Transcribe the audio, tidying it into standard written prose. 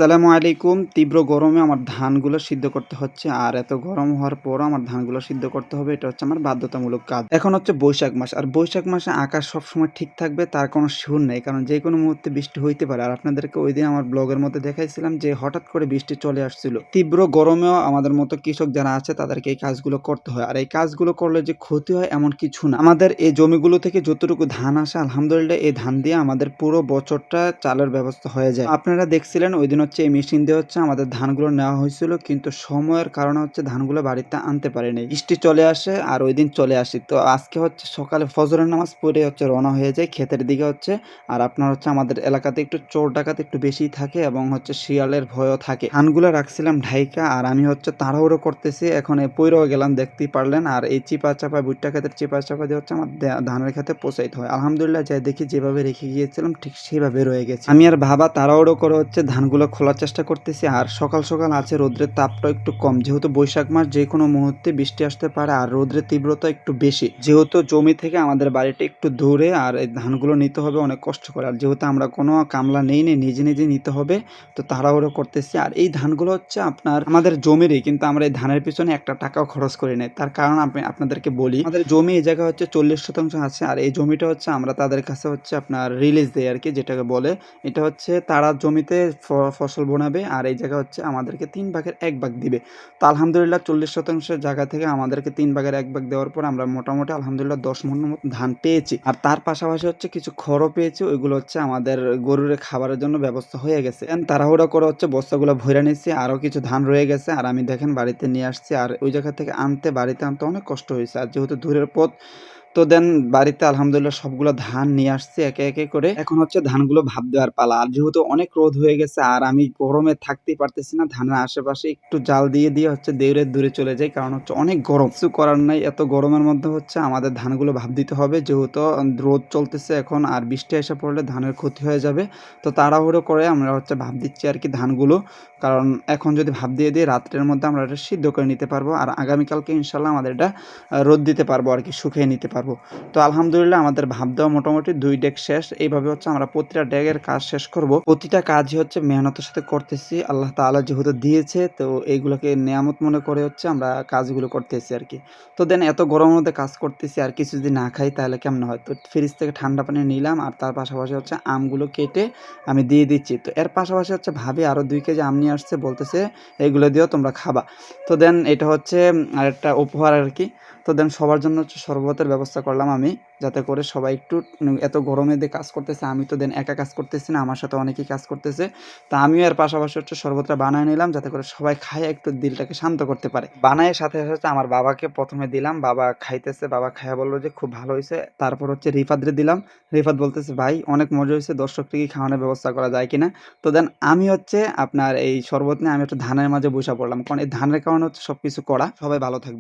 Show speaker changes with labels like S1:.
S1: আসসালামু আলাইকুম। তীব্র গরমে আমার ধানগুলো সিদ্ধ করতে হচ্ছে। আর এত গরম হওয়ার পরও আমার ধানগুলো সিদ্ধ করতে হবে। এটা হচ্ছে আমার বাধ্যতামূলক কাজ। এখন হচ্ছে বৈশাখ মাস। আর বৈশাখ মাসে আকাশ সবসময় ঠিক থাকবে তার কোনো শিওর নেই। কারণ যেকোনো মুহূর্তে বৃষ্টি হইতে পারে। আর আপনাদেরকে ঐদিন আমার ব্লগের মধ্যে দেখাইছিলাম যে হঠাৎ করে বৃষ্টি চলে আসছিল। তীব্র গরমেও আমাদের মতো কৃষক যারা আছে তাদেরকে এই কাজগুলো করতে হয়। আর এই কাজগুলো করলে যে ক্ষতি হয় এমন কিছু না। আমাদের এই জমিগুলো থেকে যতটুকু ধান আসে আলহামদুলিল্লাহ এই ধান দিয়ে আমাদের পুরো বছরটা চালের ব্যবস্থা হয়ে যায়। আপনারা দেখছিলেন ঐদিন হচ্ছে এই মেশিন দিয়ে হচ্ছে আমাদের ধানগুলো নেওয়া হয়েছিল, কিন্তু সময়ের কারণে হচ্ছে ধানগুলো বাড়িতে আনতে পারিনি। বৃষ্টি চলে আসে আর ওইদিন চলে আসি। তো আজকে হচ্ছে সকালে ফজরের নামাজ পড়ে হচ্ছে রওনা হয়ে যায় ক্ষেতের দিকে হচ্ছে। আর আপনার হচ্ছে আমাদের এলাকাতে একটু চোর ডাকাত একটু বেশি থাকে এবং হচ্ছে শিয়ালের ভয়ও থাকে। ধানগুলো রাখছিলাম ঢাইকা আর আমি হচ্ছে তাড়াহুড়ো করতেছি, এখন পইড়াও গেলাম দেখতেই পারলেন। আর এই চিপা চাপা ভুট্টা ক্ষেতের চিপা চাপা দিয়ে হচ্ছে আমার ধানের ক্ষেতে পৌঁছাইতে হয়। আলহামদুলিল্লাহ যাই দেখি যেভাবে রেখে গিয়েছিলাম ঠিক সেভাবে রয়ে গেছে। আমি আর ভাবা তাড়াহুড়ো করে হচ্ছে ধানগুলো খোলার চেষ্টা করতেছি। আর সকাল সকাল আছে রোদ্রের তাপটা একটু কম, যেহেতু বৈশাখ মাস যে কোনো মুহূর্তে বৃষ্টি আসতে পারে আর রোদ্রের তীব্রতা একটু বেশি। যেহেতু জমি থেকে আমাদের বাড়িটা একটু দূরে আর এই ধানগুলো নিতে হবে অনেক কষ্ট করে। আর যেহেতু আমরা কোনো কামলা নেই নিজে নিজে নিতে হবে, তো তাড়াহুড়ো করতেছি। আর এই ধানগুলো হচ্ছে আপনার আমাদের জমিরই, কিন্তু আমরা এই ধানের পিছনে একটা টাকাও খরচ করি নাই। তার কারণ আমি আপনাদেরকে বলি, আমাদের জমি এই জায়গা হচ্ছে 40% আছে। আর এই জমিটা হচ্ছে আমরা তাদের কাছে হচ্ছে আপনার রিলিজ দেই আর কি, যেটাকে বলে। এটা হচ্ছে তারা জমিতে ফসল বোনাবে আর এই জায়গা হচ্ছে আমাদেরকে 3 ভাগের 1 ভাগ দিবে। তো আলহামদুলিল্লাহ 40% জায়গা থেকে আমাদেরকে 3 ভাগের 1 ভাগ দেওয়ার পর আমরা মোটামুটি আলহামদুলিল্লাহ 10 মণের মতো ধান পেয়েছি। আর তার পাশাপাশি হচ্ছে কিছু খড়ও পেয়েছি, ওইগুলো হচ্ছে আমাদের গরুর খাবারের জন্য ব্যবস্থা হয়ে গেছে। তাড়াহুড়া করে হচ্ছে বস্তাগুলো ভইরা নিচ্ছি, আরও কিছু ধান রয়ে গেছে। আর আমি দেখেন বাড়িতে নিয়ে আসছি। আর ওই জায়গা থেকে বাড়িতে আনতে অনেক কষ্ট হয়েছে। আর যেহেতু দূরের পথ, তো দেন বাড়িতে আলহামদুলিল্লাহ সবগুলো ধান নিয়ে আসছি একে একে করে। এখন হচ্ছে ধানগুলো ভাপ দেওয়ার পালা। আর যেহেতু অনেক রোদ হয়ে গেছে আর আমি গরমে থাকতেই পারতেছি না, ধানের আশেপাশে একটু জাল দিয়ে দিয়ে হচ্ছে দূরে চলে যাই, কারণ হচ্ছে অনেক গরম। কিছু করার নাই, এত গরমের মধ্যে হচ্ছে আমাদের ধানগুলো ভাপ দিতে হবে। যেহেতু রোদ চলতেছে এখন আর বৃষ্টি এসে পড়লে ধানের ক্ষতি হয়ে যাবে। তো তাড়াহুড়ো করে আমরা হচ্ছে ভাপ দিচ্ছি আর কি ধানগুলো। কারণ এখন যদি ভাপ দিয়ে দিই রাত্রের মধ্যে আমরা এটা সিদ্ধ করে নিতে পারবো। আর আগামীকালকে ইনশাল্লাহ আমাদের এটা রোদ দিতে পারবো আর কি, শুকিয়ে নিতে পারবো। তো আলহামদুলিল্লাহ আমাদের ভাপ দেওয়া মোটামুটি 2 ডেক শেষ। এইভাবে হচ্ছে আমরা প্রতিটা ডেকের কাজ শেষ করব। প্রতিটা কাজই হচ্ছে মেহনতের সাথে করতেছি। আল্লাহ তাআলা যেহেতু দিয়েছে, তো এইগুলোকে নেয়ামত মনে করে হচ্ছে আমরা কাজগুলো করতেছি আর কি। তো দেন এত গরমের মধ্যে কাজ করতেছি আর কিছু যদি না খাই তাহলে কেমন হয়। তো ফ্রিজ থেকে ঠান্ডা পানি নিলাম আর তার পাশাপাশি হচ্ছে আমগুলো কেটে আমি দিয়ে দিচ্ছি। তো এর পাশাপাশি হচ্ছে ভাবি আরও 2 কেজি আম নিয়ে আসছে, বলতেছে এগুলো দিয়েও তোমরা খাবা। তো দেন এটা হচ্ছে আরেকটা উপহার আর কি। তো দেন সবার জন্য হচ্ছে শরবতের ব্যবস্থা করলাম আমি, যাতে করে সবাই একটু এত গরমে দিয়ে কাজ করতেছে। আমি তো দেন একা কাজ করতেছি না, আমার সাথে অনেকেই কাজ করতেছে। তা আমিও এর পাশাপাশি হচ্ছে শরবতটা বানায় নিলাম, যাতে করে সবাই খায় একটু দিলটাকে শান্ত করতে পারে। বানায় সাথে সাথে আমার বাবাকে প্রথমে দিলাম, বাবা খাইতেছে। বাবা খাইয়া বললো যে খুব ভালো হয়েছে। তারপর হচ্ছে রিফাতরে দিলাম। রিফাত বলতেছে ভাই অনেক মজা হয়েছে, দর্শককে কি খাওয়ানোর ব্যবস্থা করা যায় কিনা। তো দেন আমি হচ্ছে আপনার এই শরবত নিয়ে আমি একটু ধানের মাঝে বসে পড়লাম, কারণ এই ধানের কারণে হচ্ছে সবকিছু করা। সবাই ভালো থাকবেন।